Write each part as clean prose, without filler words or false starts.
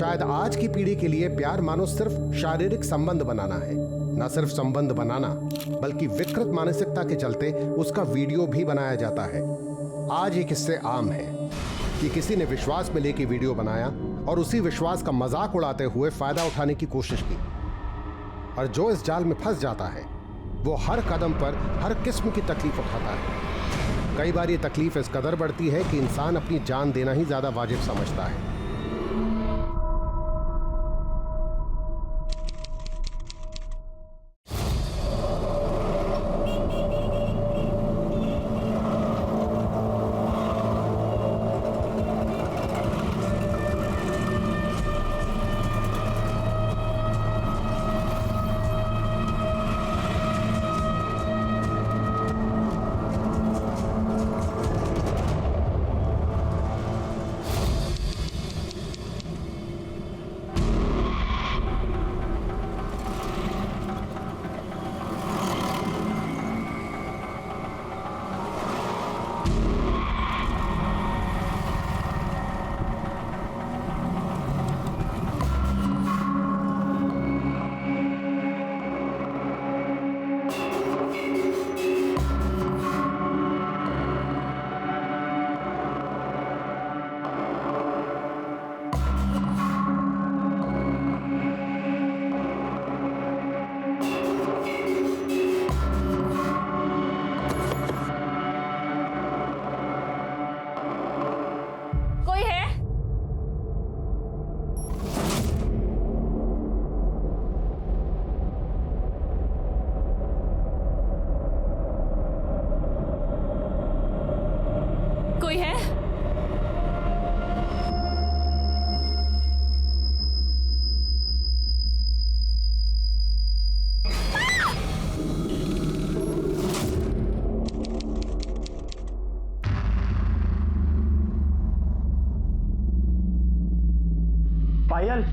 शायद आज की पीढ़ी के लिए प्यार मानो सिर्फ शारीरिक संबंध बनाना है। न सिर्फ संबंध बनाना, बल्कि विकृत मानसिकता के चलते उसका वीडियो भी बनाया जाता है। आज ये किस्से आम है कि किसी ने विश्वास में लेके वीडियो बनाया और उसी विश्वास का मजाक उड़ाते हुए फायदा उठाने की कोशिश की। और जो इस जाल में फंस जाता है वो हर कदम पर हर किस्म की तकलीफ उठाता है। कई बार ये तकलीफ इस कदर बढ़ती है कि इंसान अपनी जान देना ही ज्यादा वाजिब समझता है। पायल,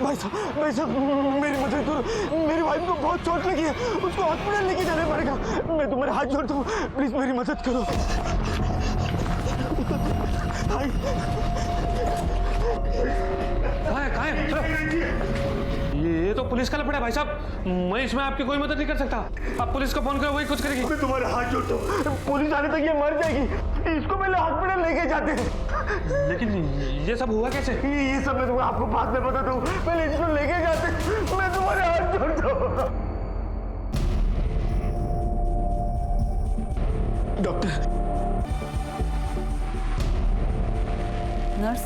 भाई साहब मेरी मदद करो। मेरी वाइफ को बहुत चोट लगी है, उसको हॉस्पिटल लेके जाना पड़ेगा। मैं तुम्हारे हाथ जोड़ता हूँ, प्लीज मेरी मदद करो। कहाँ है? ये तो पुलिस का लफड़ा है भाई साहब। मैं इसमें आपकी कोई मदद नहीं कर सकता। आप पुलिस को फोन करो, वही कुछ करेगी। मैं तुम्हारे हाथ जोड़ता हूँ, पुलिस आने तक ये मर जाएगी। इसको पहले हॉस्पिटल लेके जाते हैं। लेकिन ये सब हुआ कैसे? ये सब मैं आपको बाद में बताता हूँ, पहले इसको लेके जाते। मैं तुम्हारे हाथ जोड़ता हूँ। डॉक्टर। नर्स,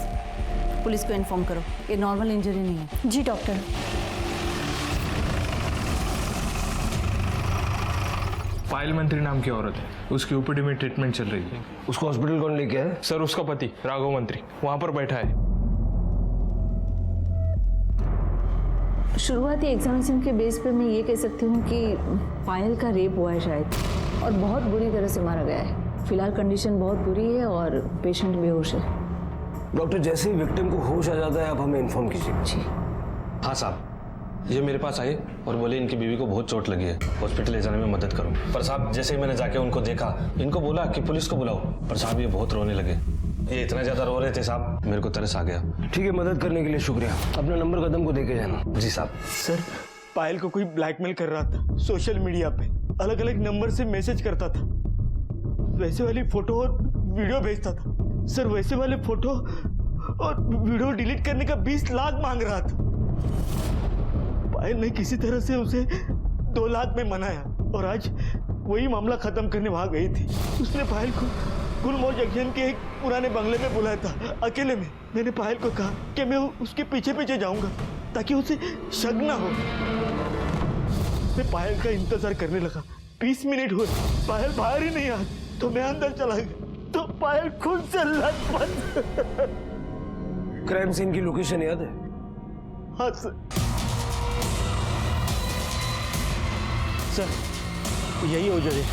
पुलिस को इन्फॉर्म करो, ये नॉर्मल इंजरी नहीं है। जी डॉक्टर। पायल मंत्री नाम की औरत है, उसकी ओपीडी में ट्रीटमेंट चल रही है। उसको हॉस्पिटल कौन लेके आया? सर उसका पति राघव मंत्री वहां पर बैठा है। शुरुआती एग्जामिनेशन के बेस पे मैं ये कह सकती हूँ कि पायल का रेप हुआ है शायद, और बहुत बुरी तरह से मारा गया है। फिलहाल कंडीशन बहुत बुरी है और पेशेंट बेहोश है। डॉक्टर, जैसे ही विक्टिम को होश आ जाता है आप हमें इन्फॉर्म कीजिए। जी हाँ साहब, ये मेरे पास आए और बोले इनकी बीवी को बहुत चोट लगी है, हॉस्पिटल ले जाने में मदद करो। पर साहब जैसे ही मैंने जाके उनको देखा, इनको बोला कि पुलिस को बुलाओ, पर साहब ये बहुत रोने लगे। ये इतना ज्यादा रो रहे थे साहब, मेरे को तरस आ गया। ठीक है, मदद करने के लिए शुक्रिया। अपना नंबर कदम को देके जाना। जी साहब। सर, पायल को कोई ब्लैकमेल कर रहा था सोशल मीडिया पे, अलग अलग नंबर से मैसेज करता था, वैसे वाली फोटो और वीडियो भेजता था। सर वैसे वाले फोटो और वीडियो डिलीट करने का 20 लाख मांग रहा था। पायल ने किसी तरह से उसे 2 लाख में मनाया और आज वही मामला खत्म करने वहां गई थी। उसने पायल को गुलमोहर जंक्शन के एक पुराने बंगले में बुलाया था अकेले में। मैंने पायल को कहा कि मैं उसके पीछे पीछे जाऊंगा ताकि उसे शक ना हो। मैं पायल का इंतजार करने लगा। 20 मिनट हुए, पायल बाहर ही नहीं आई, तो मैं अंदर चला गया तो पायल खुद से लथपथ। क्राइम सीन की लोकेशन याद है? हाँ सर। सर यही हो जगह।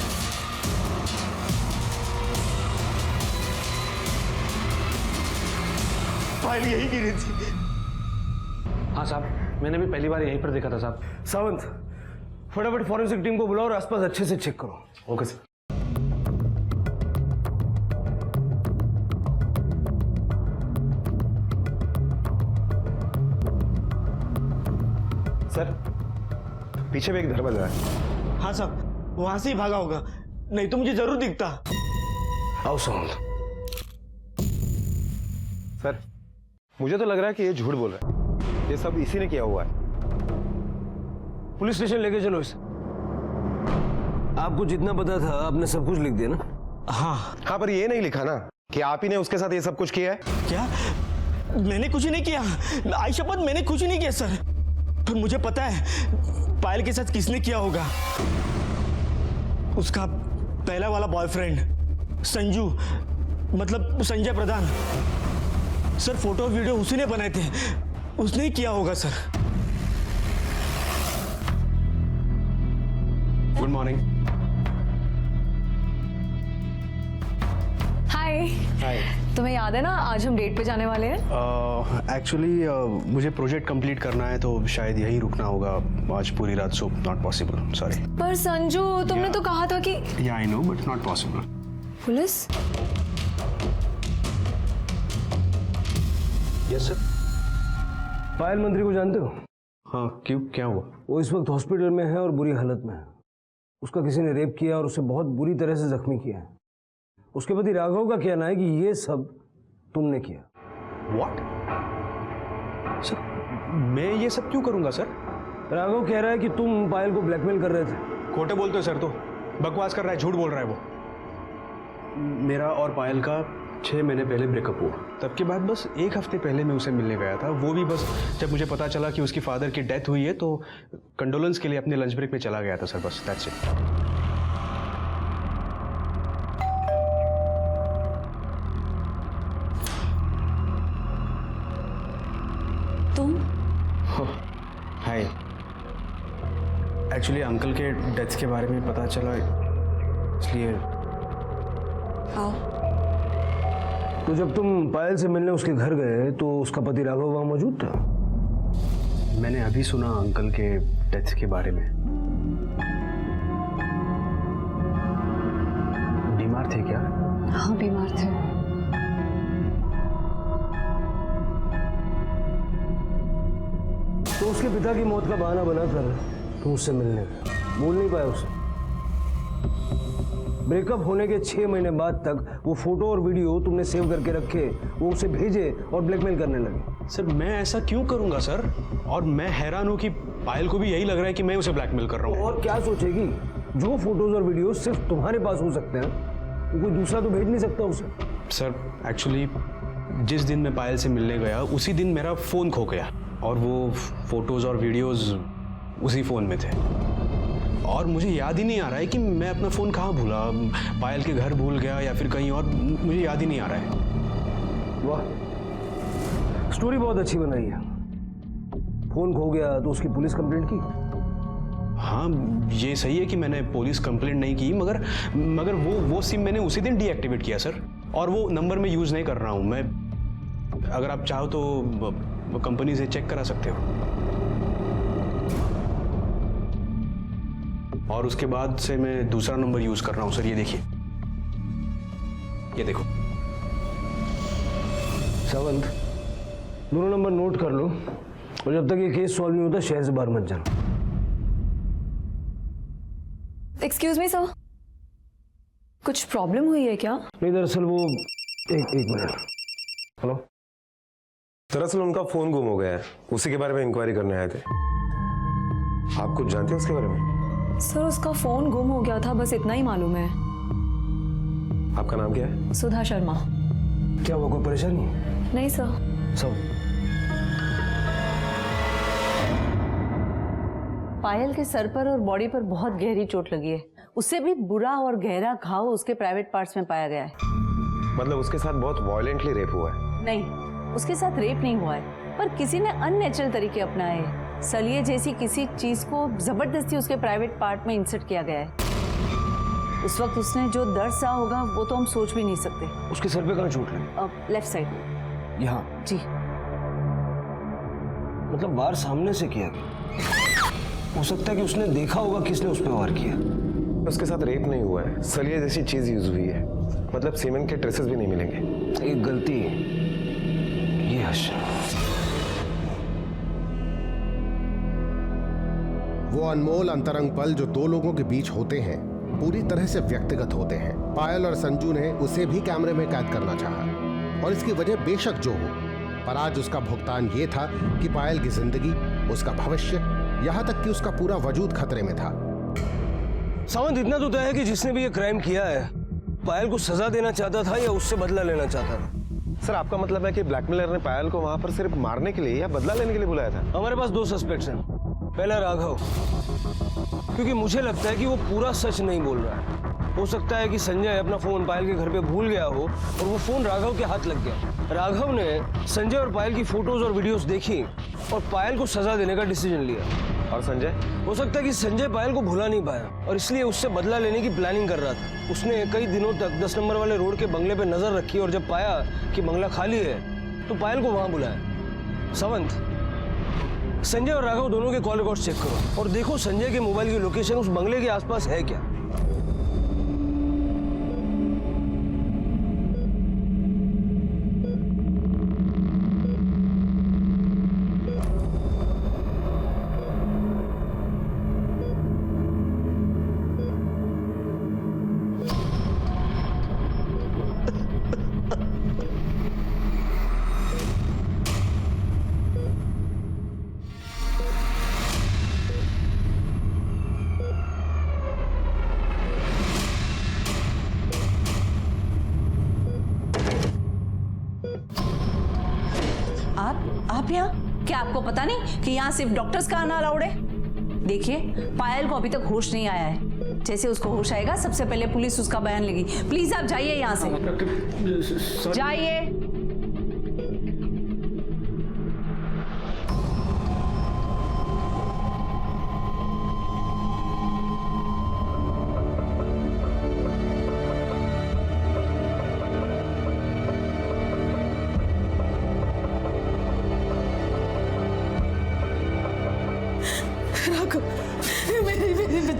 पायल यही गिरी थी। हाँ साहब, मैंने भी पहली बार यहीं पर देखा था साहब। सावंत, फटाफट फॉरेंसिक टीम को बुलाओ और आसपास अच्छे से चेक करो। Okay sir. सर, पीछे भी एक दरवाजा है। हाँ साहब, वहां से ही भागा होगा, नहीं तो मुझे जरूर दिखता। आओ सावंत। सर, मुझे तो लग रहा है कि ये झूठ बोल रहा है। ये सब इसी ने किया हुआ है। पुलिस स्टेशन लेके चलो इसे। आपको जितना पता था आपने सब कुछ लिख दिया ना? हाँ, पर ये नहीं लिखा ना कि आप ही ने उसके साथ ये सब कुछ किया है। क्या? मैंने कुछ नहीं किया, आई शपथ मैंने कुछ नहीं किया सर। पर मुझे पता है पायल के साथ किसने किया होगा। उसका पहला वाला बॉयफ्रेंड संजू, मतलब संजय प्रधान। सर फोटो वीडियो उसी ने बनाए थे, उसने ही किया होगा सर। Good morning. हाय। तुम्हें याद है ना आज हम डेट पे जाने वाले हैं? एक्चुअली मुझे प्रोजेक्ट कंप्लीट करना है तो शायद यहीं रुकना होगा आज पूरी रात, सो नॉट पॉसिबल, सॉरी। पर संजू तुमने तो कहा था कि yeah I know but not possible. Police? Yes sir. Payal मंत्री को जानते हो? हाँ, क्यों, क्या हुआ? वो इस वक्त हॉस्पिटल में है और बुरी हालत में है। उसका किसी ने रेप किया और उसे बहुत बुरी तरह से जख्मी किया है। उसके पति राघव का कहना है कि ये सब तुमने किया। व्हाट? सर, मैं ये सब क्यों करूंगा सर? राघव कह रहा है कि तुम पायल को ब्लैकमेल कर रहे थे। खोटे बोलते हो सर, तो बकवास कर रहा है, झूठ बोल रहा है वो। मेरा और पायल का 6 महीने पहले ब्रेकअप हुआ। तब के बाद बस 1 हफ्ते पहले मैं उसे मिलने गया था। वो भी बस जब मुझे पता चला कि उसकी फादर की डेथ हुई है तो कंडोलेंस के लिए अपने लंच ब्रेक में चला गया था सर, बस दैट्स इट। तुम? हाय, एक्चुअली अंकल के डेथ के बारे में पता चला, इसलिए। आओ। तो जब तुम पायल से मिलने उसके घर गए तो उसका पति राघव वहां मौजूद था? मैंने अभी सुना अंकल के डेथ के बारे में। बीमार थे क्या? हाँ, बीमार थे। तो उसके पिता की मौत का बहाना बनाकर तुम उससे मिलने गए, बोल नहीं पाया उसे। ब्रेकअप होने के 6 महीने बाद तक वो फोटो और वीडियो तुमने सेव करके रखे, वो उसे भेजे और ब्लैकमेल करने लगे। सर, मैं ऐसा क्यों करूंगा सर? और मैं हैरान हूं कि पायल को भी यही लग रहा है कि मैं उसे ब्लैकमेल कर रहा हूं। और क्या सोचेगी? जो फोटोज और वीडियो सिर्फ तुम्हारे पास हो सकते हैं, वो कोई दूसरा तो भेज नहीं सकता उसे। सर, एक्चुअली जिस दिन मैं पायल से मिलने गया उसी दिन मेरा फ़ोन खो गया और वो फोटोज़ और वीडियोज़ उसी फ़ोन में थे। और मुझे याद ही नहीं आ रहा है कि मैं अपना फ़ोन कहाँ भूला, पायल के घर भूल गया या फिर कहीं और, मुझे याद ही नहीं आ रहा है। वाह, स्टोरी बहुत अच्छी बनाई है। फोन खो गया तो उसकी पुलिस कंप्लेंट की? हाँ, ये सही है कि मैंने पुलिस कंप्लेंट नहीं की, मगर वो सिम मैंने उसी दिन डीएक्टिवेट किया सर। और वो नंबर मैं यूज़ नहीं कर रहा हूँ। मैं, अगर आप चाहो तो कंपनी से चेक करा सकते हो। और उसके बाद से मैं दूसरा नंबर यूज़ कर रहा हूँ सर। ये देखिए, ये देखो। सावंत, दोनों नंबर नोट कर लो और जब तक ये केस सॉल्व नहीं होता शहर से बाहर मत जाना। एक्सक्यूज मी सर, कुछ प्रॉब्लम हुई है क्या? नहीं, दरअसल वो एक मिनट। हेलो। दरअसल उनका फोन गुम हो गया है, उसी के बारे में इंक्वायरी करने आए थे। आप कुछ जानते हैं उसके बारे में? सर, उसका फोन गुम हो गया था, बस इतना ही मालूम है। आपका नाम क्या है? सुधा शर्मा। क्या हुआ, कोई परेशानी? नहीं सर। सब पायल के सर पर और बॉडी पर बहुत गहरी चोट लगी है। उससे भी बुरा और गहरा घाव उसके प्राइवेट पार्ट्स में पाया गया है। मतलब उसके साथ बहुत वायलेंटली रेप हुआ है? नहीं, उसके साथ रेप नहीं हुआ है, पर किसी ने अननेचुरल तरीके अपनाए हैं। सलिए जैसी किसी चीज को जबरदस्ती उसके प्राइवेट पार्ट में इंसर्ट किया गया है। उस वक्त उसने जो दर्द सहा होगा वो तो हम सोच भी नहीं सकते। उसके सर पे कहाँ चोट लगी? लेफ्ट साइड में। यहाँ? जी। मतलब वार सामने से किया गया। हो सकता है कि उसने देखा होगा किसने उस पर वार किया। उसके साथ रेप नहीं हुआ है, सलिए जैसी चीज यूज हुई है, मतलब सीमेंट के ट्रेसेस भी नहीं मिलेंगे। एक गलती ये हर्ष। वो अनमोल अंतरंग पल जो दो लोगों के बीच होते हैं पूरी तरह से व्यक्तिगत होते हैं। पायल और संजू ने उसे भी कैमरे में कैद करना चाहा और इसकी वजह बेशक जो हो, पर आज उसका भुगतान ये था कि पायल की जिंदगी, उसका भविष्य, यहाँ तक कि उसका पूरा वजूद खतरे में था। सावंत, इतना तो तय है कि जिसने भी ये क्राइम किया है पायल को सजा देना चाहता था या उससे बदला लेना चाहता था। सर, आपका मतलब है कि ब्लैकमेलर ने पायल को वहां पर सिर्फ मारने के लिए या बदला लेने के लिए बुलाया था? हमारे पास दो सस्पेक्ट्स हैं। पहला राघव, क्योंकि मुझे लगता है कि वो पूरा सच नहीं बोल रहा है। हो सकता है कि संजय अपना फोन पायल के घर पे भूल गया हो और वो फोन राघव के हाथ लग गया। राघव ने संजय और पायल की फोटोज और वीडियोस देखी और पायल को सजा देने का डिसीजन लिया। और संजय? हो सकता है कि संजय पायल को भुला नहीं पाया और इसलिए उससे बदला लेने की प्लानिंग कर रहा था। उसने कई दिनों तक 10 नंबर वाले रोड के बंगले पे नजर रखी और जब पाया कि बंगला खाली है तो पायल को वहां बुलाया। सावंत, संजय और राघव दोनों के कॉल रिकॉर्ड्स चेक करो और देखो संजय के मोबाइल की लोकेशन उस बंगले के आसपास है क्या। आप यहाँ? क्या आपको पता नहीं कि यहाँ सिर्फ डॉक्टर्स का आना अलाउड है? देखिए, पायल को अभी तक होश नहीं आया है। जैसे उसको होश आएगा सबसे पहले पुलिस उसका बयान लेगी। प्लीज आप जाइए यहाँ से, जाइए।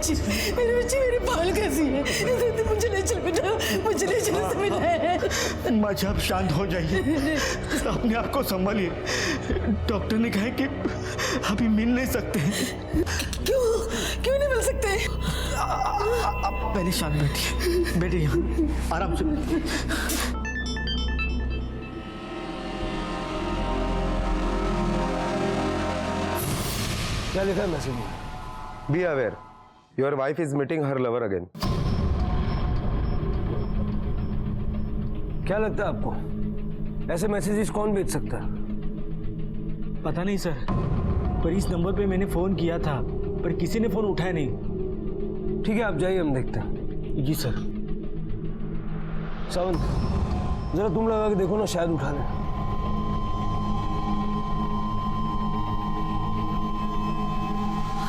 मेरी बच्ची मेरी पाल कैसी है? मुझे ले चल बेटा, मुझे ले चल से मिलना है। माँ जी, आप शांत हो जाइए, अपने आप को संभालिए। डॉक्टर ने कहा कि अभी मिल नहीं सकते। क्यों नहीं मिल सकते? आप पहले शांत बैठिए, बैठिए यहाँ आराम से। क्या लिखा है मैसेज में? Be aware, your wife is meeting her lover again. क्या लगता है आपको ऐसे मैसेजेस कौन भेज सकता है? पता नहीं सर, पर इस नंबर पे मैंने फोन किया था पर किसी ने फोन उठाया नहीं। ठीक है, आप जाइए, हम देखते हैं। जी सर। सावंत, जरा तुम लगा के देखो ना, शायद उठा ले।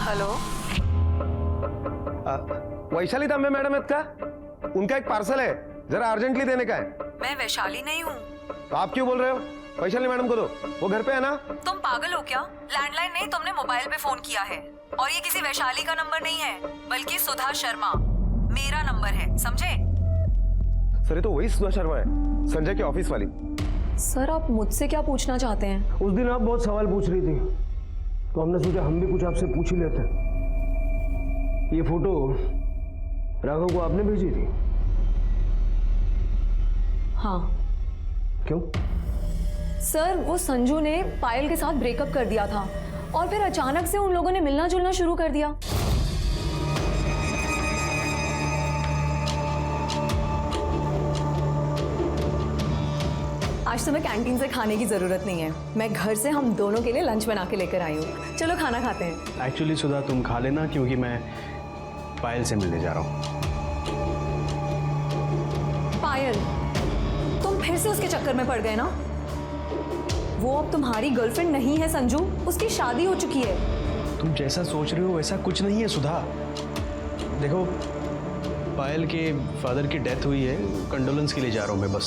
हेलो, वैशाली तांबे मैडम आहेत का? उनका एक पार्सल है, जरा अर्जेंटली देने का है। मैं वैशाली नहीं हूँ। तो आप क्यों बोल रहे हो? वैशाली मैडम को दो, वो घर पे है ना? तुम पागल हो क्या? लैंडलाइन नहीं, तुमने मोबाइल पे फोन किया है और ये किसी वैशाली का नंबर नहीं है बल्कि सुधा शर्मा मेरा नंबर है, समझे? सर, ये तो वही सुधा शर्मा है, संजय की ऑफिस वाली। सर, आप मुझसे क्या पूछना चाहते हैं? उस दिन आप बहुत सवाल पूछ रही थी तो हमने सोचा हम भी कुछ आपसे पूछ ही लेते हैं। ये फोटो राघव को आपने भेजी थी? हाँ। क्यों? सर, वो संजू ने पायल के साथ ब्रेकअप कर दिया था और फिर अचानक से उन लोगों ने मिलना जुलना शुरू कर दिया। आज तुम्हें कैंटीन से खाने की जरूरत नहीं है, मैं घर से हम दोनों के लिए लंच बना के लेकर आई हूँ। चलो खाना खाते हैं। एक्चुअली सुधा, तुम खा लेना क्योंकि मैं पायल से मिलने जा रहा हूँ। पायल, तुम फिर से उसके चक्कर में पड़ गए ना? वो अब तुम्हारी गर्लफ्रेंड नहीं है संजू, उसकी शादी हो चुकी है। तुम जैसा सोच रहे हो वैसा कुछ नहीं है सुधा। देखो, पायल के फादर की डेथ हुई है, कंडोलेंस के लिए जा रहा हूँ मैं, बस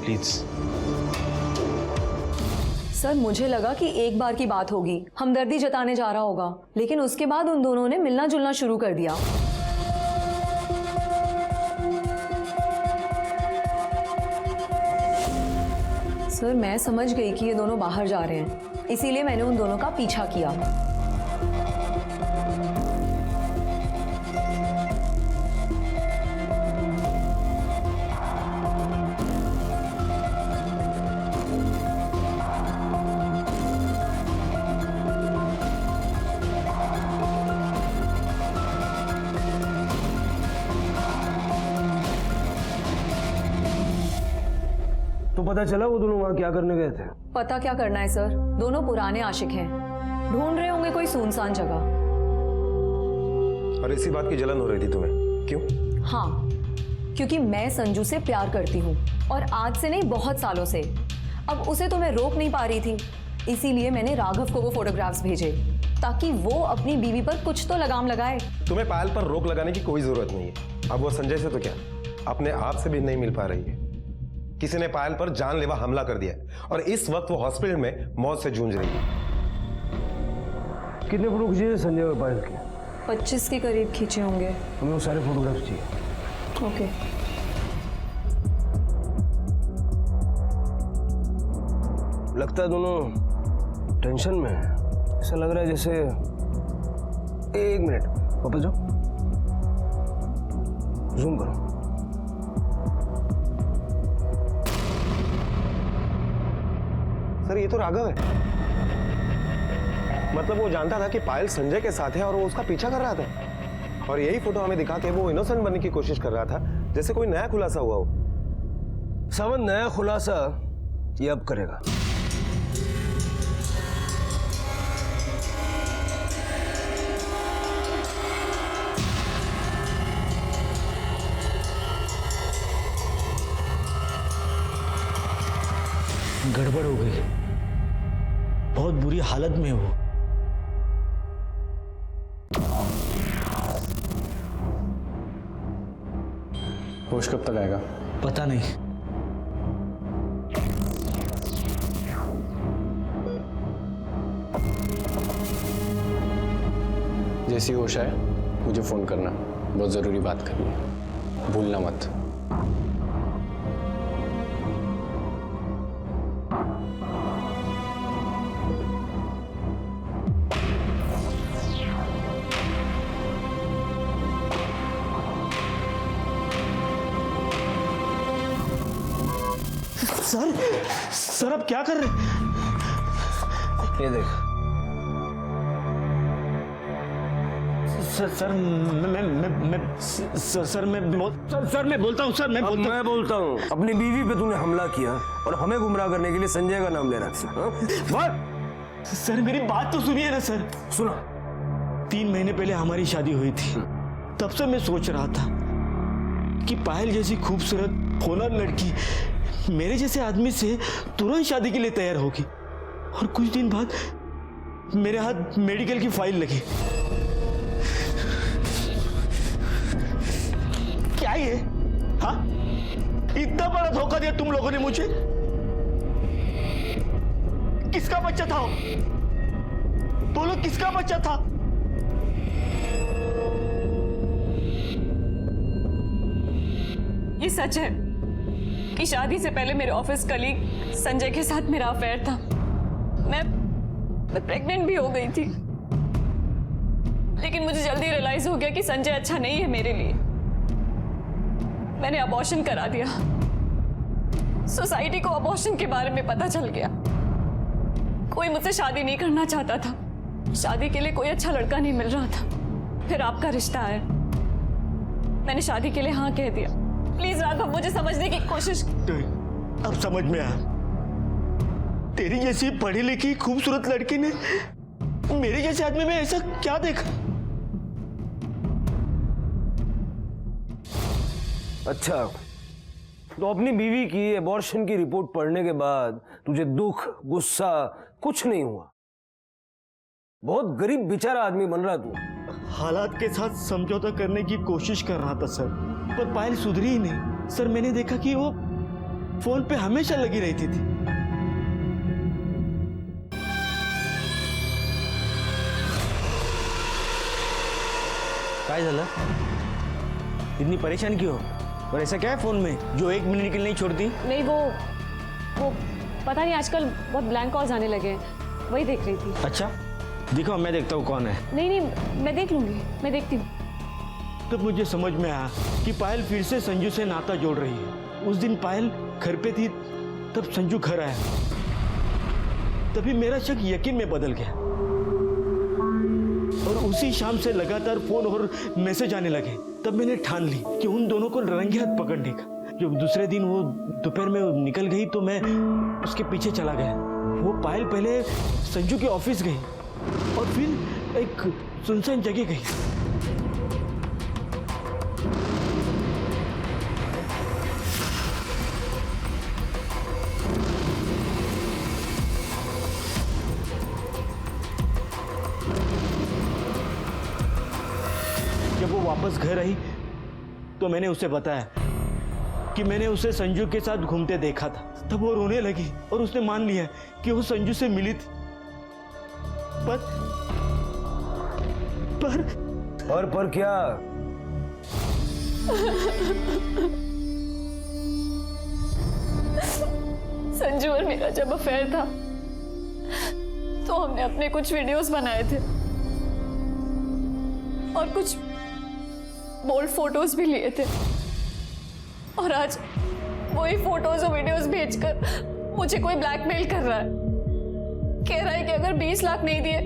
प्लीज। सर मुझे लगा कि एक बार की बात होगी, हमदर्दी जताने जा रहा होगा, लेकिन उसके बाद उन दोनों ने मिलना जुलना शुरू कर दिया। सर मैं समझ गई कि ये दोनों बाहर जा रहे हैं, इसीलिए मैंने उन दोनों का पीछा किया। तो पता चला वो दोनों वहां क्या करने गए थे? पता क्या करना है सर, दोनों पुराने आशिक हैं, ढूंढ रहे होंगे कोई सुनसान जगह। और इसी बात की जलन हो रही थी तुम्हें, क्यों? हाँ, क्योंकि मैं संजू से प्यार करती हूँ, और आज से नहीं बहुत सालों से। अब उसे तो मैं रोक नहीं पा रही थी, इसीलिए मैंने राघव को वो फोटोग्राफ्स भेजे ताकि वो अपनी बीवी पर कुछ तो लगाम लगाए। तुम्हें पायल पर रोक लगाने की कोई जरूरत नहीं है। अब वो संजय से तो क्या, अपने आप से भी नहीं मिल पा रही है। किसी ने पायल पर जानलेवा हमला कर दिया है और इस वक्त वो हॉस्पिटल में मौत से जूझ रही है। कितने फोटो खींचे संजय और पायल के? 25 के करीब खींचे होंगे। हमें वो सारे फोटोग्राफ्स चाहिए। ओके। लगता है दोनों टेंशन में है। ऐसा लग रहा है जैसे, एक मिनट वापस जाओ, जूम करो। सर ये तो राघव है। मतलब वो जानता था कि पायल संजय के साथ है और वो उसका पीछा कर रहा था, और यही फोटो हमें दिखा के वो इनोसेंट बनने की कोशिश कर रहा था, जैसे कोई नया खुलासा हुआ हो। सावन नया खुलासा ये अब करेगा। गड़बड़ हो गई, बहुत बुरी हालत में हो। होश कब तक आएगा? पता नहीं। जैसी होश आए मुझे फोन करना, बहुत जरूरी बात करनी है, भूलना मत। सर अब क्या कर रहे हैं? ये देख। सर मैं बोलता हूँ। मैं बोलता हूँ, अपनी बीवी पे तूने हमला किया और हमें गुमराह करने के लिए संजय का नाम ले रहा है। सर मेरी बात तो सुनिए ना सर। सुना। 3 महीने पहले हमारी शादी हुई थी, तब से मैं सोच रहा था कि पायल जैसी खूबसूरत होनहार लड़की मेरे जैसे आदमी से तुरंत शादी के लिए तैयार होगी, और कुछ दिन बाद मेरे हाथ मेडिकल की फाइल लगी। क्या ये? हाँ, इतना बड़ा धोखा दिया तुम लोगों ने मुझे। किसका बच्चा था? बोलो किसका बच्चा था? ये सच है कि शादी से पहले मेरे ऑफिस कलीग संजय के साथ मेरा अफेयर था। मैं प्रेग्नेंट भी हो गई थी, लेकिन मुझे जल्दी रियलाइज हो गया कि संजय अच्छा नहीं है मेरे लिए। मैंने अबॉर्शन करा दिया। सोसाइटी को अबॉर्शन के बारे में पता चल गया। कोई मुझसे शादी नहीं करना चाहता था, शादी के लिए कोई अच्छा लड़का नहीं मिल रहा था। फिर आपका रिश्ता आया, मैंने शादी के लिए हाँ कह दिया। प्लीज राघव, मुझे समझने की कोशिश। अब समझ में आया, तेरी जैसी पढ़ी लिखी खूबसूरत लड़की ने मेरे जैसे आदमी में ऐसा क्या देखा? अच्छा, तो अपनी बीवी की एबॉर्शन की रिपोर्ट पढ़ने के बाद तुझे दुख गुस्सा कुछ नहीं हुआ? बहुत गरीब बेचारा आदमी बन रहा तू। हालात के साथ समझौता करने की कोशिश कर रहा था सर, पर पायल सुधरी ही नहीं। सर मैंने देखा कि वो फोन पे हमेशा लगी रहती थी। काय झालं? इतनी परेशान क्यों? और ऐसा क्या है फोन में जो 1 मिनट के लिए नहीं छोड़ती? नहीं वो पता नहीं आजकल बहुत ब्लैंक कॉल्स आने लगे हैं, वही देख रही थी। अच्छा दिखाओ, मैं देखता हूँ कौन है। नहीं मैं देख लूंगी, मैं देखती हूँ। तब मुझे समझ में आया कि पायल फिर से संजू से नाता जोड़ रही है। उस दिन पायल घर पे थी, तब संजू घर आया, तभी मेरा शक यकीन में बदल गया और उसी शाम से लगातार फोन और मैसेज आने लगे। तब मैंने ठान ली कि उन दोनों को रंगे हाथ पकड़ने का। जब दूसरे दिन वो दोपहर में निकल गई तो मैं उसके पीछे चला गया। वो पायल पहले संजू के ऑफिस गई और फिर एक सुनसान जगह गई। जब वो वापस घर आई तो मैंने उसे बताया कि मैंने उसे संजू के साथ घूमते देखा था। तब वो रोने लगी और उसने मान लिया कि वो संजू से मिली थी। पर क्या? संजू और मेरा जब अफेयर था तो हमने अपने कुछ वीडियोस बनाए थे और कुछ बोल्ड फोटोज भी लिए थे, और आज वही फोटोज और वीडियोस भेजकर मुझे कोई ब्लैकमेल कर रहा है। कह रहा है कि अगर 20 लाख नहीं दिए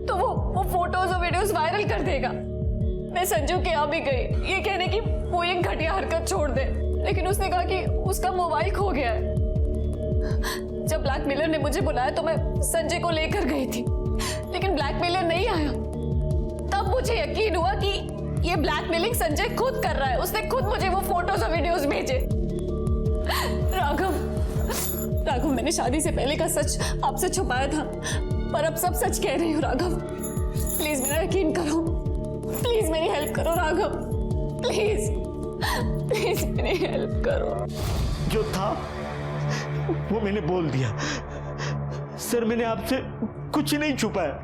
तो वो फोटोज और वीडियोस वायरल कर देगा। मैं संजू के यहाँ भी गई ये कहने की वो एक घटिया हरकत छोड़ दे, लेकिन उसने कहा कि उसका मोबाइल खो गया है। जब ब्लैकमेलर ने मुझे बुलाया तो मैं संजय को लेकर गई थी, लेकिन ब्लैकमेलर नहीं आया। तब मुझे यकीन हुआ कि ये ब्लैकमेलिंग संजय खुद कर रहा है। उसने खुद मुझे वो फोटोज और वीडियोस भेजे। राघव, मैंने शादी से पहले का सच आपसे छुपाया था, पर अब सब सच कह रही हूँ। राघव प्लीज मेरा यकीन करो, प्लीज मेरी हेल्प करो राघव, प्लीज मेरी हेल्प करो। जो था वो मैंने बोल दिया। सर मैंने आपसे कुछ नहीं छुपाया।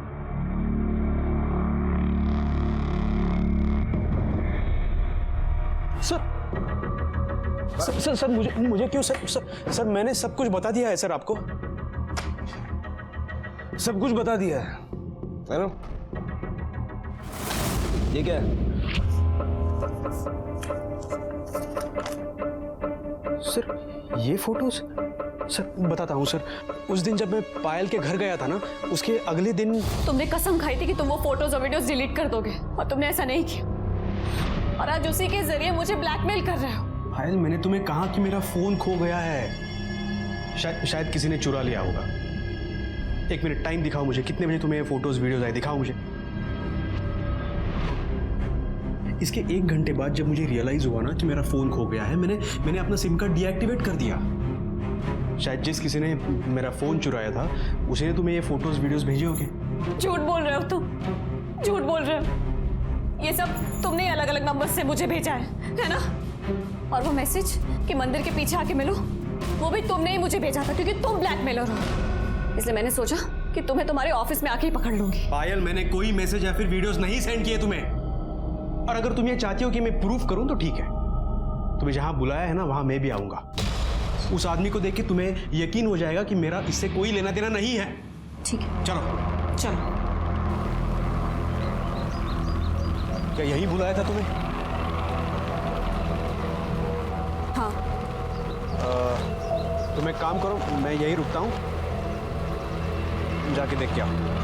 सर मुझे क्यों सर मैंने सब कुछ बता दिया है सर आपको। सब कुछ बता दिया है ना? ये क्या है? सर ये फोटोज सर बताता हूँ सर। उस दिन जब मैं पायल के घर गया था ना, उसके अगले दिन तुमने कसम खाई थी कि तुम वो फोटोज और वीडियोस डिलीट कर दोगे, और तुमने ऐसा नहीं किया, और आज उसी के जरिए मुझे ब्लैकमेल कर रहे हो। पायल मैंने तुम्हें कहा कि मेरा फोन खो गया है। शायद किसी ने चुरा लिया होगा। 1 मिनट टाइम दिखाओ मुझे, कितने बजे तुम्हें फोटोज वीडियोज आए, दिखाओ मुझे। इसके 1 घंटे बाद जब मुझे रियलाइज हुआ ना कि मेरा फोन खो गया है, मैंने अपना सिम कार्ड डीएक्टिवेट कर दिया। शायद जिस किसी ने मेरा फोन चुराया था उसी ने तुम्हें ये फोटोज वीडियोज भेजे होंगे। झूठ बोल रहे हो तुम, झूठ बोल रहे हो। ये सब तुमने अलग अलग नंबर से मुझे भेजा है ना? और वो मैसेज कि मंदिर के पीछे आके मिलो, वो भी तुमने ही मुझे भेजा था, क्योंकि तुम ब्लैकमेलर हो। इसलिए मैंने सोचा कि तुम्हें तुम्हारे ऑफिस में आके ही पकड़ लूंगी। पायल मैंने कोई मैसेज या फिर वीडियोस नहीं सेंड किए तुम्हें, और अगर तुम ये चाहती हो कि मैं प्रूफ करूं तो ठीक है। तुम्हें जहां बुलाया है ना वहां मैं भी आऊंगा। उस आदमी को देख के तुम्हें यकीन हो जाएगा कि मेरा इससे कोई लेना देना नहीं है। ठीक है, चलो चलो। क्या यही बुलाया था तुम्हें? हाँ। तुम एक काम करो, मैं यही रुकता हूँ, जाके देख के आओ।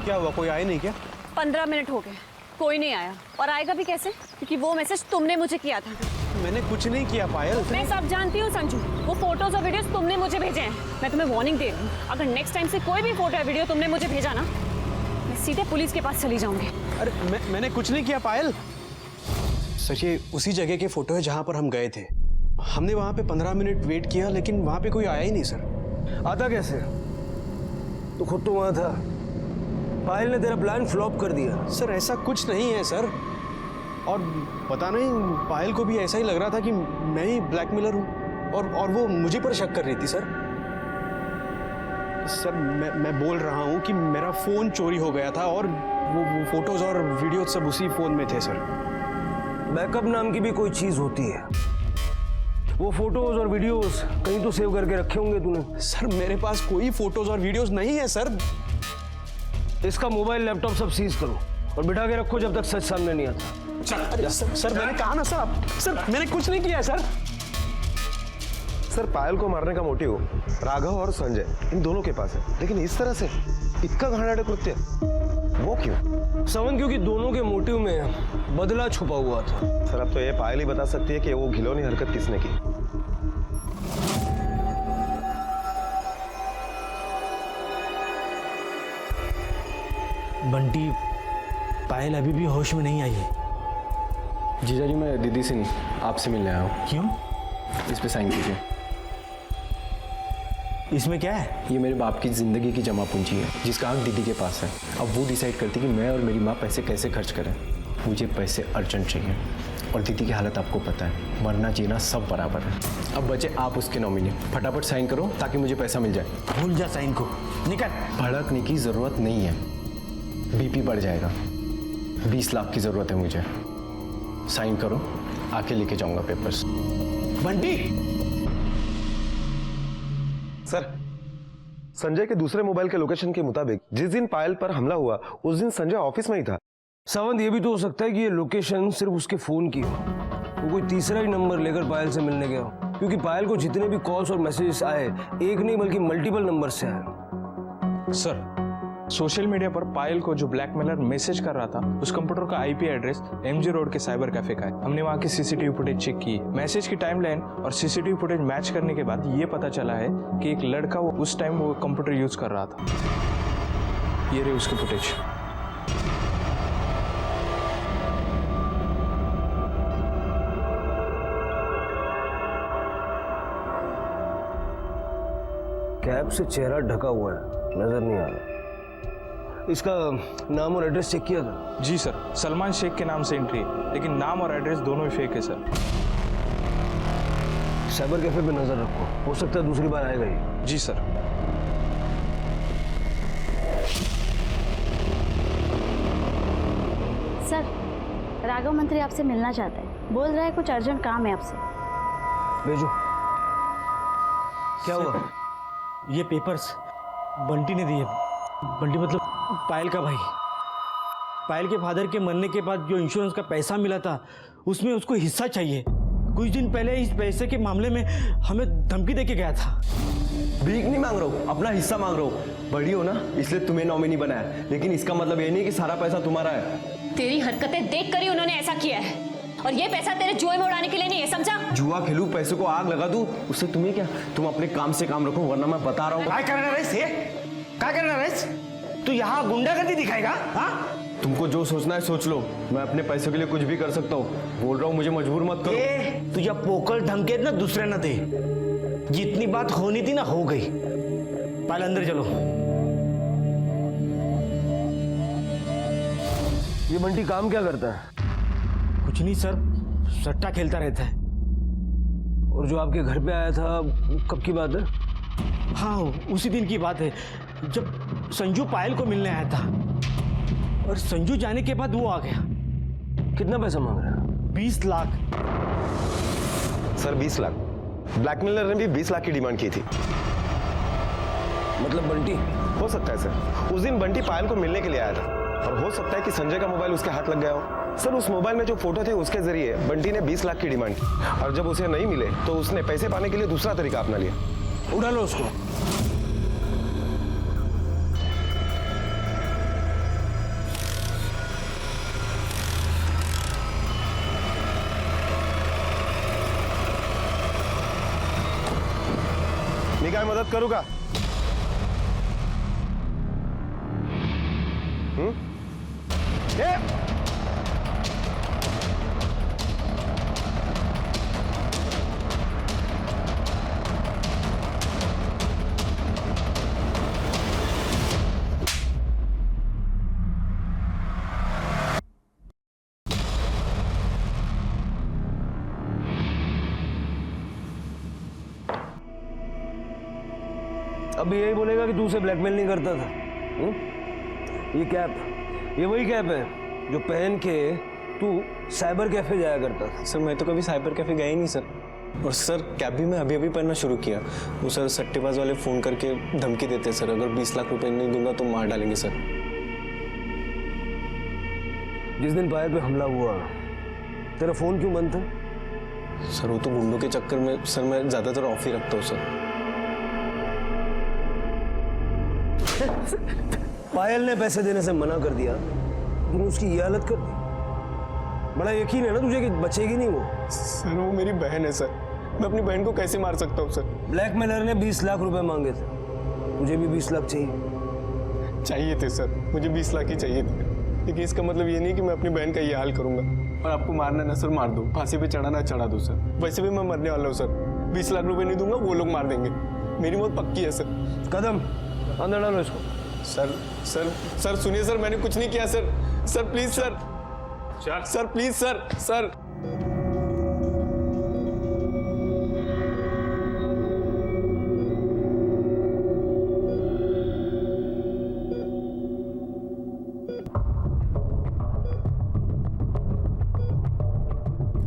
क्या हुआ, कोई आया नहीं क्या? 15 मिनट हो गए, कोई नहीं आया, और आएगा भी कैसे, क्योंकि वो मैसेज तुमने मुझे किया था। मैंने कुछ नहीं किया पायल। मैं सब जानती हूँ संजू, वो फोटोज और वीडियोस तुमने मुझे भेजे हैं। मैं तुम्हें वार्निंग दे रही हूँ, अगर नेक्स्ट टाइम से कोई भी फोटो या वीडियो तुमने मुझे भेजा ना, मैं सीधे पुलिस के पास चली जाऊंगी। अरे मैंने कुछ नहीं किया पायल। सच ये उसी जगह के फोटो है जहां पर हम गए थे। हमने वहाँ पे 15 मिनट वेट किया लेकिन वहाँ पे कोई आया ही नहीं सर। आता कैसे? तू खुद तो वहाँ था। पायल ने तेरा प्लान फ्लॉप कर दिया। सर ऐसा कुछ नहीं है सर, और पता नहीं पायल को भी ऐसा ही लग रहा था कि मैं ही ब्लैकमेलर हूँ, और वो मुझे पर शक कर रही थी सर। सर मैं बोल रहा हूँ कि मेरा फ़ोन चोरी हो गया था और वो फोटोज़ और वीडियो सब उसी फ़ोन में थे सर। बैकअप नाम की भी कोई चीज़ होती है। वो फोटोज और वीडियोस कहीं तो सेव करके रखे होंगे तूने। सर मेरे पास कोई फोटोज और वीडियोस नहीं है सर। इसका मोबाइल लैपटॉप सब सीज करो और बिठा के रखो जब तक सच सामने नहीं आता। अरे सर मैंने कहा ना सर मैंने कुछ नहीं किया है सर। सर पायल को मारने का मोटिव राघव और संजय इन दोनों के पास है, लेकिन इस तरह से इतना घाटाढ़ा कृत्य वो क्यों? सवन, क्योंकि दोनों के मोटिव में बदला छुपा हुआ था। सर अब तो ये पायल ही बता सकती है कि वो घिनौनी हरकत किसने की। बंटी, पायल अभी भी होश में नहीं आई है। जीजा जी मैं दीदी से नहीं आपसे मिलने आया हूँ। क्यों? इस पे साइन कीजिए। इसमें क्या है? ये मेरे बाप की ज़िंदगी की जमा पूंजी है जिसका हक दीदी के पास है। अब वो डिसाइड करती कि मैं और मेरी माँ पैसे कैसे खर्च करें। मुझे पैसे अर्जेंट चाहिए और दीदी की हालत आपको पता है, मरना जीना सब बराबर है। अब बचे आप उसके नॉमिनी, फटाफट साइन करो ताकि मुझे पैसा मिल जाए। भूल जा साइन को, निकल। भड़कने की ज़रूरत नहीं है, बीपी बढ़ जाएगा। 20 लाख की ज़रूरत है मुझे। साइन करो, आके लेके जाऊंगा पेपर्स। बंटी! सर संजय के दूसरे मोबाइल के लोकेशन के मुताबिक जिस दिन पायल पर हमला हुआ उस दिन संजय ऑफिस में ही था। सावंत, ये भी तो हो सकता है कि ये लोकेशन सिर्फ उसके फोन की हो। वो कोई तीसरा ही नंबर लेकर पायल से मिलने गया हो, क्योंकि पायल को जितने भी कॉल्स और मैसेजेस आए एक नहीं बल्कि मल्टीपल नंबर से आए। सर सोशल मीडिया पर पायल को जो ब्लैकमेलर मैसेज कर रहा था उस कंप्यूटर का आईपी एड्रेस एमजी रोड के साइबर कैफे का है। हमने वहां की सीसीटीवी फुटेज चेक की। मैसेज की टाइमलाइन और सीसीटीवी फुटेज मैच करने के बाद ये पता चला है कि एक लड़का वो उस टाइम वो कंप्यूटर यूज कर रहा था। ये रही उसकी फुटेज। कैप से चेहरा ढका हुआ है, नजर नहीं आ रहा। इसका नाम और एड्रेस चेक किया था? जी सर, सलमान शेख के नाम से एंट्री है, लेकिन नाम और एड्रेस दोनों ही फेक है सर। साइबर कैफे पे नजर रखो, हो सकता है दूसरी बार आएगा ही। जी सर। सर, राघव मंत्री आपसे मिलना चाहता है। बोल रहा है कुछ अर्जेंट काम है आपसे। भेजो। क्या हुआ? ये पेपर्स बंटी ने दिए। बंटी मतलब पायल का भाई। पायल के फादर के मरने के बाद जो इंश्योरेंस का पैसा मिला था उसमें उसको हिस्सा चाहिए। कुछ दिन पहले इस पैसे के मामले में हमें धमकी देके गया था। भीख नहीं मांग रहा हूँ, अपना हिस्सा मांग रहा हूँ। बड़ी हो ना इसलिए तुम्हें नॉमिनी बनाया, लेकिन इसका मतलब ये नहीं कि सारा पैसा तुम्हारा है। तेरी हरकतें देख कर ही उन्होंने ऐसा किया है, और ये पैसा तेरे जुए में उड़ाने के लिए नहीं है, समझा? जुआ खेलूं, पैसे को आग लगा दूं, उससे तुम्हें क्या? तुम अपने काम से काम रखो, वरना मैं बता रहा हूँ। क्या करना रईस? तू यहाँ गुंडागर्दी दिखाएगा? हाँ? तुमको जो सोचना है सोच लो, मैं अपने पैसों के लिए कुछ भी कर सकता हूँ। बोल रहा हूँ मुझे मजबूर मत करो। तुझे पोकल धमके ना दूसरे न दे। जितनी बात होनी थी ना हो गई। पहले अंदर चलो। ये बंटी काम क्या करता है? कुछ नहीं सर, सट्टा खेलता रहता है। और जो आपके घर पे आया था कब की बात है? हाँ, उसी दिन की बात है जब संजू पायल को मिलने आया था, और संजू जाने के बाद वो आ गया। कितना पैसा मांग रहा है? 20 लाख। सर 20 लाख? ब्लैकमेलर ने भी 20 लाख की डिमांड की थी। मतलब बंटी? हो सकता है सर, उस दिन बंटी पायल को मिलने के लिए आया था, और हो सकता है कि संजय का मोबाइल उसके हाथ लग गया हो। सर उस मोबाइल में जो फोटो थे उसके जरिए बंटी ने 20 लाख की डिमांड की, और जब उसे नहीं मिले तो उसने पैसे पाने के लिए दूसरा तरीका अपना लिया। उड़ा लो उसको। मैं क्या मदद करूंगा? अब भी यही बोलेगा कि तू उसे ब्लैकमेल नहीं करता था। ये कैप, ये वही कैप है जो पहन के तू साइबर कैफे जाया करता था। सर मैं तो कभी साइबर कैफे गया ही नहीं सर। और सर कैब भी मैं अभी अभी पहनना शुरू किया। वो सर सट्टेबाज वाले फ़ोन करके धमकी देते सर, अगर 20 लाख रुपए नहीं दूंगा तो मार डालेंगे सर। जिस दिन पायल पे हमला हुआ तेरा फ़ोन क्यों बंद था? सर वो तो गुंडों के चक्कर में सर मैं ज़्यादातर ऑफ ही रखता हूँ सर। पायल ने पैसे देने से मना कर दिया, तूने उसकी ये हालत कर दी। बड़ा यकीन है ना तुझे कि बचेगी नहीं वो? सर वो मेरी बहन है सर, मैं अपनी बहन को कैसे मार सकता हूँ सर? ब्लैकमेलर ने 20 लाख रुपए मांगे थे, तुझे भी 20 लाख चाहिए थे सर, मुझे 20 लाख ही चाहिए थे। लेकिन इसका मतलब ये नहीं कि मैं अपनी बहन का ये हाल करूंगा। और आपको मारना ना सर मार दो, फांसी पे चढ़ाना चढ़ा दो सर। वैसे भी मैं मरने वाला हूँ सर, 20 लाख रुपए नहीं दूंगा वो लोग मार देंगे, मेरी मौत पक्की है सर। कदम अंदर डालो इसको। सर सर सर सुनिए सर, मैंने कुछ नहीं किया sir. Sir please sir, sir please sir, sir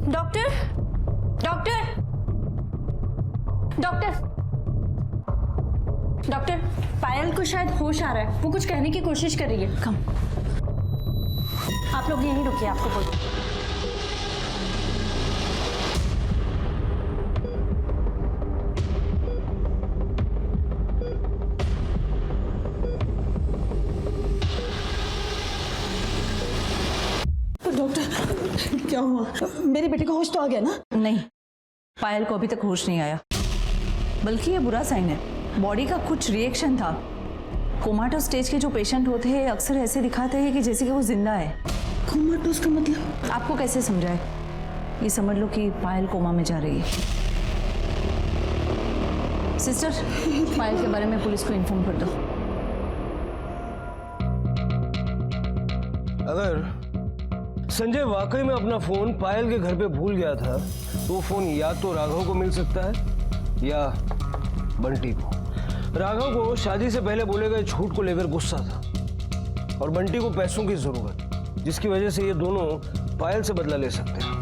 doctor, doctor, doctor, doctor, Payal को शायद होश आ रहा है, वो कुछ कहने की कोशिश कर रही है। कम, आप लोग यहीं रुकिए, आपको बोल। डॉक्टर क्या हुआ? मेरे बेटे को होश तो आ गया ना? नहीं, पायल को अभी तक होश नहीं आया, बल्कि ये बुरा साइन है। बॉडी का कुछ रिएक्शन था। कोमाटो स्टेज के जो पेशेंट होते हैं अक्सर ऐसे दिखाते हैं कि जैसे कि वो जिंदा है। कोमाटोस का मतलब? आपको कैसे समझाए? ये समझ लो कि पायल कोमा में जा रही है। सिस्टर, पायल के बारे में पुलिस को इन्फॉर्म कर दो। अगर संजय वाकई में अपना फोन पायल के घर पे भूल गया था तो वो फोन या तो राघव को मिल सकता है या बंटी को। राघव को शादी से पहले बोले गए झूठ को लेकर गुस्सा था और बंटी को पैसों की जरूरत, जिसकी वजह से ये दोनों पायल से बदला ले सकते हैं।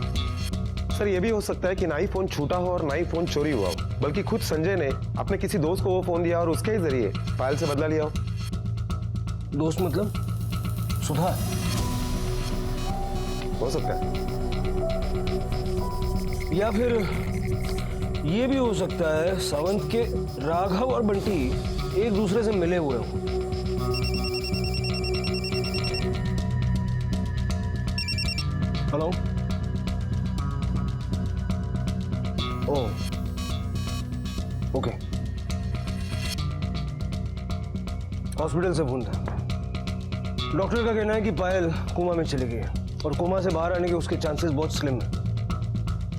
सर ये भी हो सकता है कि ना ही फोन छूटा हो और ना ही फोन चोरी हुआ हो, बल्कि खुद संजय ने अपने किसी दोस्त को वो फोन दिया और उसके ही जरिए पायल से बदला लिया हो। दोस्त मतलब सुधा? हो सकता है। या फिर ये भी हो सकता है सावंत के राघव और बंटी एक दूसरे से मिले हुए हों। हेलो, ओह ओके, हॉस्पिटल से फोन था। डॉक्टर का कहना है कि पायल कोमा में चली गई है और कोमा से बाहर आने के उसके चांसेस बहुत स्लिम है।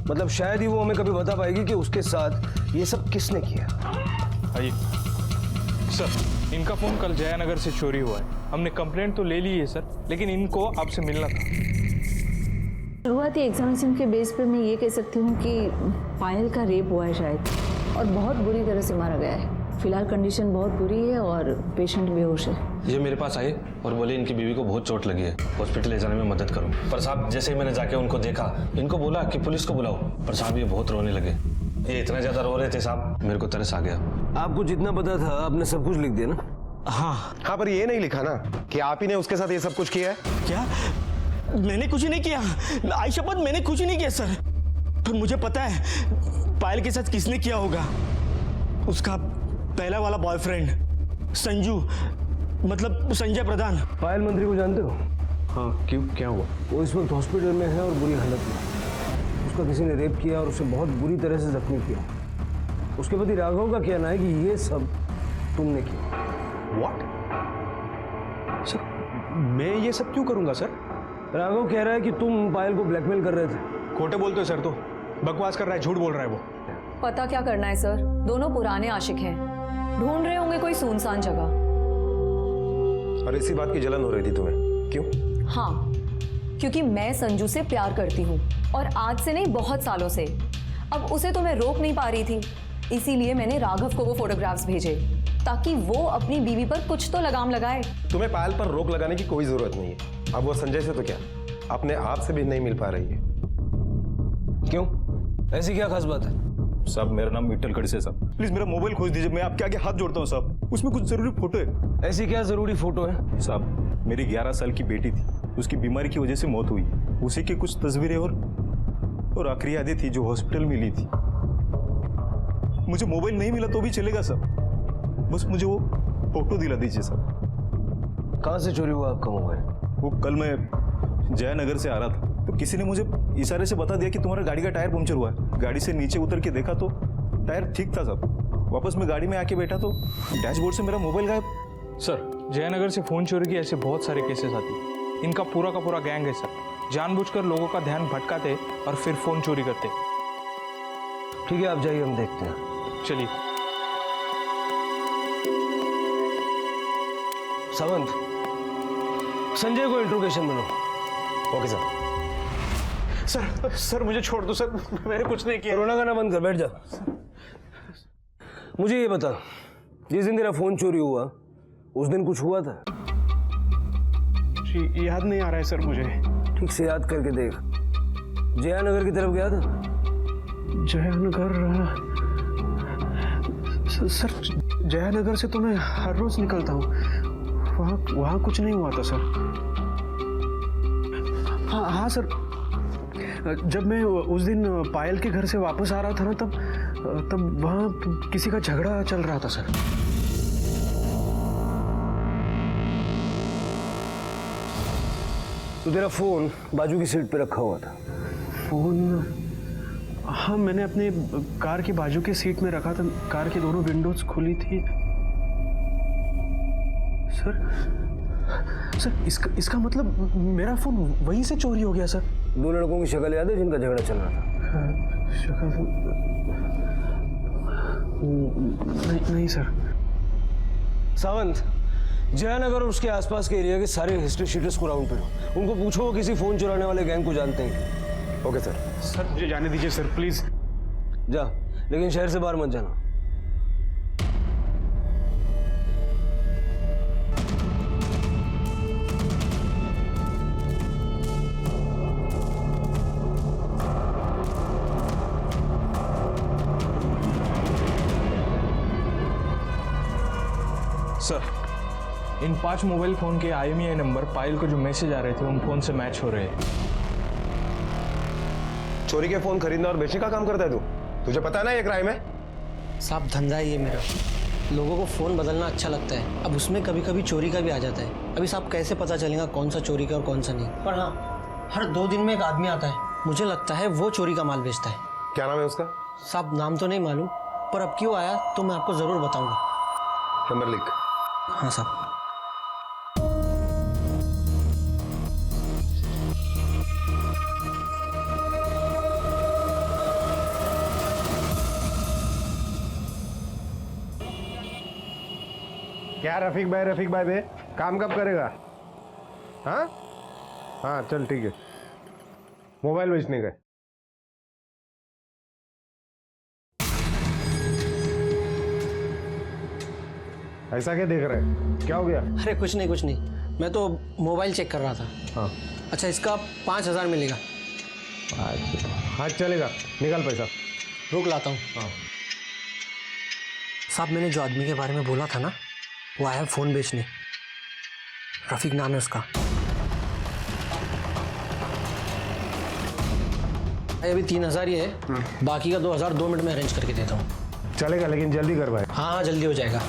मतलब शायद ही वो हमें कभी बता पाएगी कि उसके साथ ये सब किसने किया। आइए सर, इनका फोन कल जयानगर से चोरी हुआ है। हमने कंप्लेंट तो ले ली है सर, लेकिन इनको आपसे मिलना था। शुरुआती एग्जामिनेशन के बेस पे मैं ये कह सकती हूँ कि पायल का रेप हुआ है शायद, और बहुत बुरी तरह से मारा गया है। फिलहाल कंडीशन बहुत बुरी है और पेशेंट बेहोश है। ये मेरे पास आए और बोले इनकी बीवी को बहुत चोट लगी है, हॉस्पिटल ले जाने में मदद करो। पर साहब जैसे ही मैंने जाके उनको देखा, इनको बोला कि पुलिस को बुलाओ, पर साहब ये बहुत रोने लगे। ये इतना ज्यादा रो रहे थे साहब, मेरे को तरस आ गया। आपको जितना पता था आपने सब कुछ लिख दिया ना? हाँ पर ये नहीं लिखा ना कि आप ही ने उसके साथ ये सब कुछ किया है। क्या? मैंने कुछ नहीं किया, आई शपथ मैंने कुछ नहीं किया सर। पर मुझे पता है पायल के साथ किसने किया होगा। उसका पहला वाला बॉयफ्रेंड संजू, मतलब संजय प्रधान। पायल मंत्री को जानते हो? हाँ, क्यों, क्या हुआ? वो इस वक्त हॉस्पिटल में है और बुरी हालत में। उसका किसी ने रेप किया और उसे बहुत बुरी तरह से जख्मी किया। उसके पति राघव का कहना है कि ये सब तुमने किया। What? सर मैं ये सब क्यों करूंगा सर? राघव कह रहा है कि तुम पायल को ब्लैकमेल कर रहे थे। खोटे बोलते हो सर, तो बकवास कर रहा है, झूठ बोल रहा है वो। पता क्या करना है सर, दोनों पुराने आशिक हैं, ढूंढ रहे होंगे कोई सुनसान जगह। और इसी बात की जलन हो रही थी तुम्हें, क्यों? हाँ, क्योंकि मैं संजू से प्यार करती हूँ और आज से नहीं बहुत सालों से। अब उसे तो मैं रोक नहीं पा रही थी, इसीलिए मैंने राघव को वो फोटोग्राफ्स भेजे ताकि वो अपनी बीवी पर कुछ तो लगाम लगाए। तुम्हें पायल पर रोक लगाने की कोई जरूरत नहीं है। अब वो संजय से तो क्या, अपने आप से भी नहीं मिल पा रही है। क्यों, ऐसी क्या खास बात है? साहब मेरा नाम विठल खड़से साहब, प्लीज मेरा मोबाइल खोज दीजिए, मैं आपके आगे हाथ जोड़ता हूँ साहब। उसमें कुछ जरूरी फोटो है। ऐसी क्या जरूरी फोटो है? साहब मेरी 11 साल की बेटी थी, उसकी बीमारी की वजह से मौत हुई। उसी की कुछ तस्वीरें और आखिरी यादें थी जो हॉस्पिटल में ली थी। मुझे मोबाइल नहीं मिला तो भी चलेगा साहब, बस मुझे वो फोटो दिला दीजिए साहब। कहाँ से चोरी हुआ आपका मोबाइल? वो कल मैं जयनगर से आ रहा था तो किसी ने मुझे इशारे से बता दिया कि तुम्हारा गाड़ी का टायर पंक्चर हुआ है। गाड़ी से नीचे उतर के देखा तो टायर ठीक था साहब। वापस मैं गाड़ी में आके बैठा तो डैशबोर्ड से मेरा मोबाइल गायब। सर जयनगर से फ़ोन चोरी के ऐसे बहुत सारे केसेस आते हैं। इनका पूरा का पूरा गैंग है सर, जानबूझकर लोगों का ध्यान भटकाते और फिर फ़ोन चोरी करते। ठीक है, आप जाइए, हम देखते हैं। चलिए। सावंत, संजय को इंट्रोगेशन में लो। Okay sir. सर मुझे छोड़ दो सर, मैंने कुछ नहीं किया। रोना गाना बंद कर, बैठ जा। मुझे ये बता, जिस दिन तेरा फोन चोरी हुआ उस दिन कुछ हुआ था? जी याद नहीं आ रहा है सर मुझे। ठीक से याद करके देख। जयानगर की तरफ गया था? जयानगर सर, जयानगर से तो मैं हर रोज निकलता हूँ। वहाँ कुछ नहीं हुआ था सर। हाँ सर, जब मैं उस दिन पायल के घर से वापस आ रहा था ना, तब वहाँ किसी का झगड़ा चल रहा था सर। तो तेरा फोन बाजू की सीट पे रखा हुआ था? फोन, हाँ मैंने अपने कार की बाजू की सीट में रखा था। कार की दोनों विंडोज खुली थी सर। इसका मतलब मेरा फोन वहीं से चोरी हो गया सर। दो लड़कों की शक्ल याद है जिनका झगड़ा चल रहा था? शक्ल नहीं सर। सावंत, जयानगर और उसके आसपास के एरिया के सारे हिस्ट्री शीटर्स को राउंड पे लो। उनको पूछो वो किसी फोन चुराने वाले गैंग को जानते हैं। Okay sir. सर मुझे जाने दीजिए सर, प्लीज। जा, लेकिन शहर से बाहर मत जाना। सर इन 5 मोबाइल फ़ोन के IMEI नंबर पायल को जो मैसेज आ रहे थे उन फ़ोन से मैच हो रहे हैं। चोरी के फोन खरीदना और बेचने का काम करता है तू? तुझे पता है ना ये क्राइम है? साहब धंधा ही है मेरा, लोगों को फ़ोन बदलना अच्छा लगता है। अब उसमें कभी कभी चोरी का भी आ जाता है। अभी साहब कैसे पता चलेगा कौन सा चोरी का और कौन सा नहीं? पर हाँ, हर 2 दिन में एक आदमी आता है, मुझे लगता है वो चोरी का माल बेचता है। क्या नाम है उसका? साहब नाम तो नहीं मालूम, पर अब क्यों आया तो मैं आपको ज़रूर बताऊँगा। नंबर लिख। हाँ साहब। क्या रफीक भाई बे, काम कब करेगा? हाँ हाँ चल ठीक है, मोबाइल बेचने का। ऐसा क्या देख रहे हैं, क्या हो गया? अरे कुछ नहीं, मैं तो मोबाइल चेक कर रहा था। हाँ अच्छा, इसका 5000 मिलेगा। हाँ चलेगा, निकाल पैसा। रुक लाता हूँ। हाँ साहब, मैंने जो आदमी के बारे में बोला था ना, वो आया फ़ोन बेचने। रफीक नाम है उसका। अभी 3000 ही है, बाकी का 2000 2 मिनट में अरेंज करके देता हूँ। चलेगा, लेकिन जल्दी कर भाई। हाँ जल्दी हो जाएगा।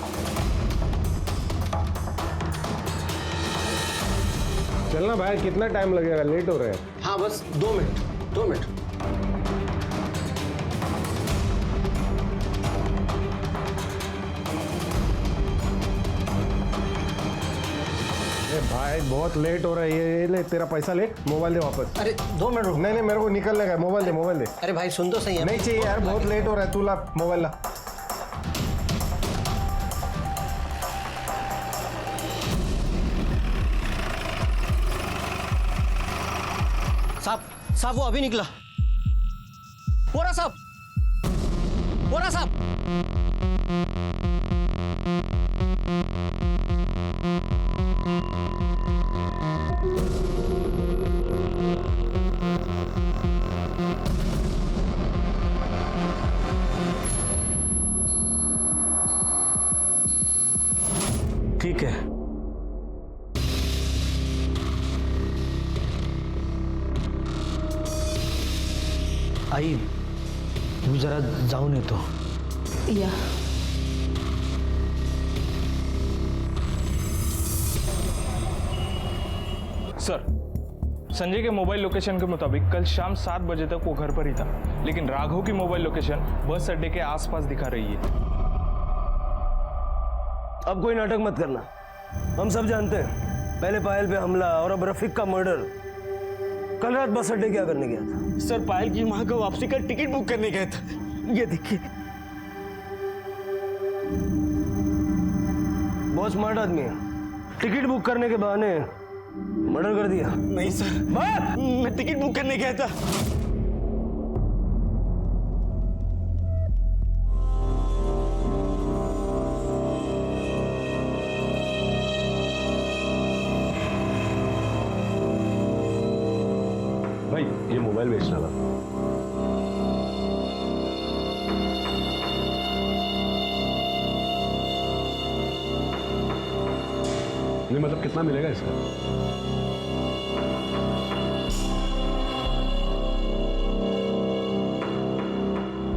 चलना भाई, कितना टाइम लगेगा, लेट हो रहे हैं। हाँ बस 2 मिनट। भाई बहुत लेट हो रहा है, ये ले तेरा पैसा, ले मोबाइल दे वापस। अरे 2 मिनट रुक। नहीं मेरे को निकलने का, मोबाइल दे। अरे भाई सुन तो सही है। नहीं चाहिए यार, बहुत लेट हो रहा है, तू ला मोबाइल ला। साहब वो अभी निकला। बोरा साहब। ठीक है, आई तू जरा जाऊन येतो. या सर, संजय के मोबाइल लोकेशन के मुताबिक कल शाम 7 बजे तक वो घर पर ही था, लेकिन राघव की मोबाइल लोकेशन बस अड्डे के आसपास दिखा रही है. अब कोई नाटक मत करना, हम सब जानते हैं पहले पायल पे हमला और अब रफीक का मर्डर. कल रात बस अड्डे क्या करने गया था? सर पायल की माँ का वापसी का टिकट बुक करने गया था. ये देखिए. बहुत स्मार्ट आदमी है, टिकट बुक करने के बहाने मर्डर कर दिया. नहीं सर, मैं टिकट बुक करने गया था. भाई ये मोबाइल बेचना था. नहीं मतलब कितना मिलेगा इसका?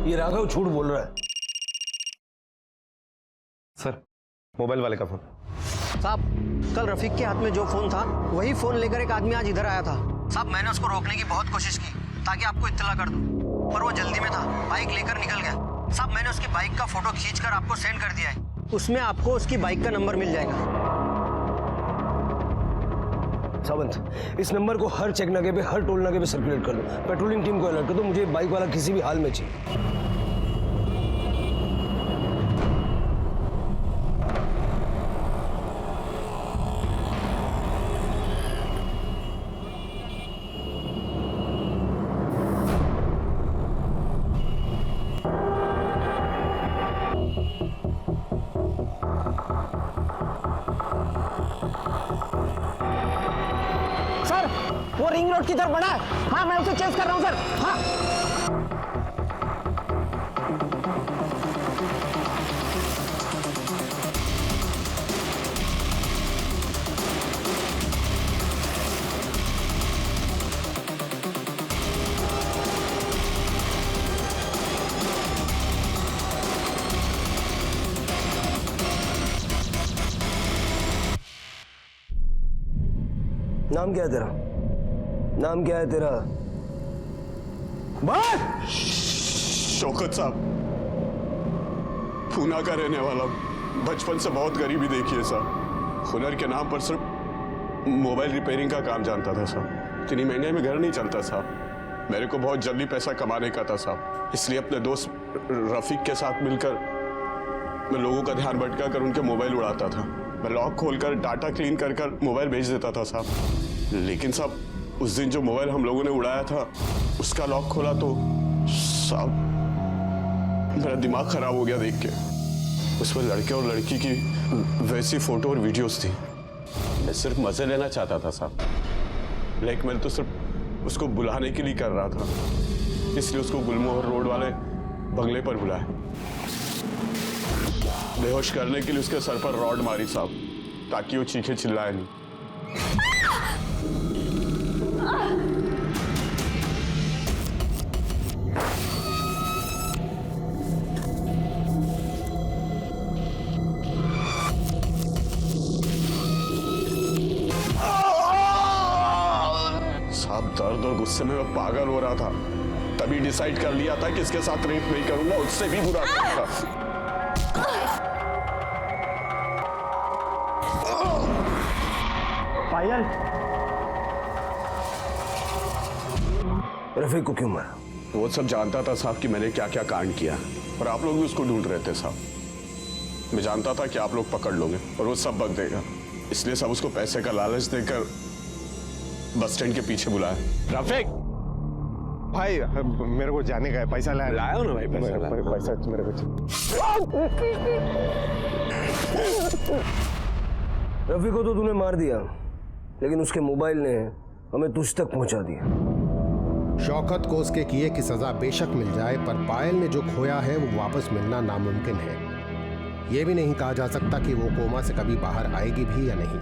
ये राघव झूठ बोल रहा है. सर मोबाइल वाले का फोन. साहब कल रफीक के हाथ में जो फोन था वही फोन लेकर एक आदमी आज इधर आया था. साहब मैंने उसको रोकने की बहुत कोशिश की ताकि आपको इत्तला कर दूं, पर वो जल्दी में था, बाइक लेकर निकल गया. साहब मैंने उसकी बाइक का फोटो खींचकर आपको सेंड कर दिया है, उसमें आपको उसकी बाइक का नंबर मिल जाएगा. सावंत, इस नंबर को हर चेक नाके पे, हर टोल नाके पे सर्कुलेट कर दो. पेट्रोलिंग टीम को अलर्ट कर दो, मुझे बाइक वाला किसी भी हाल में चाहिए. वो रिंग रोड की तरफ बढ़ा है. हाँ मैं उसे चेस कर रहा हूँ सर. हाँ नाम क्या है तेरा? नाम क्या है तेरा? शौकत साहब, पूना का रहने वाला, बचपन से बहुत गरीबी देखी है साहब. हुनर के नाम पर सिर्फ मोबाइल रिपेयरिंग का काम जानता था साहब. इतनी महंगाई में घर नहीं चलता साहब. मेरे को बहुत जल्दी पैसा कमाने का था साहब, इसलिए अपने दोस्त रफीक के साथ मिलकर मैं लोगों का ध्यान भटका कर उनके मोबाइल उड़ाता था. मैं लॉक खोलकर डाटा क्लीन कर कर मोबाइल बेच देता था साहब. लेकिन साहब उस दिन जो मोबाइल हम लोगों ने उड़ाया था उसका लॉक खोला तो साहब मेरा दिमाग खराब हो गया देख के. उसमें लड़के और लड़की की वैसी फोटो और वीडियोस थी. मैं सिर्फ मजे लेना चाहता था साहब. ब्लैकमेल तो सिर्फ उसको बुलाने के लिए कर रहा था, इसलिए उसको गुलमोहर रोड वाले बंगले पर बुलाया. बेहोश करने के लिए उसके सर पर रॉड मारी साहब, ताकि वो चीखे चिल्लाए नहीं. साहब दर्द और गुस्से में मैं पागल हो रहा था. तभी डिसाइड कर लिया था कि इसके साथ रेप नहीं करूंगा, उससे भी बुरा करूंगा. पायल, रफीक को क्यों मारा? वो सब जानता था साहब कि मैंने क्या क्या कांड किया, और आप लोग भी उसको ढूंढ रहे थे साहब. मैं जानता था कि आप लोग पकड़ लोगे और वो सब बक देगा, इसलिए सब उसको पैसे का लालच देकर बस स्टैंड के पीछे बुलाया. रफीक भाई मेरे को जाने का है, पैसा लाया ना भाई, पैसा मेरे को रफी को तो तूने मार दिया, लेकिन उसके मोबाइल ने हमें तुझ तक पहुंचा दिया। शौकत को उसके किए की सजा बेशक मिल जाए, पर पायल ने जो खोया है वो वापस मिलना नामुमकिन है। ये भी नहीं कहा जा सकता कि वो कोमा से कभी बाहर आएगी भी या नहीं।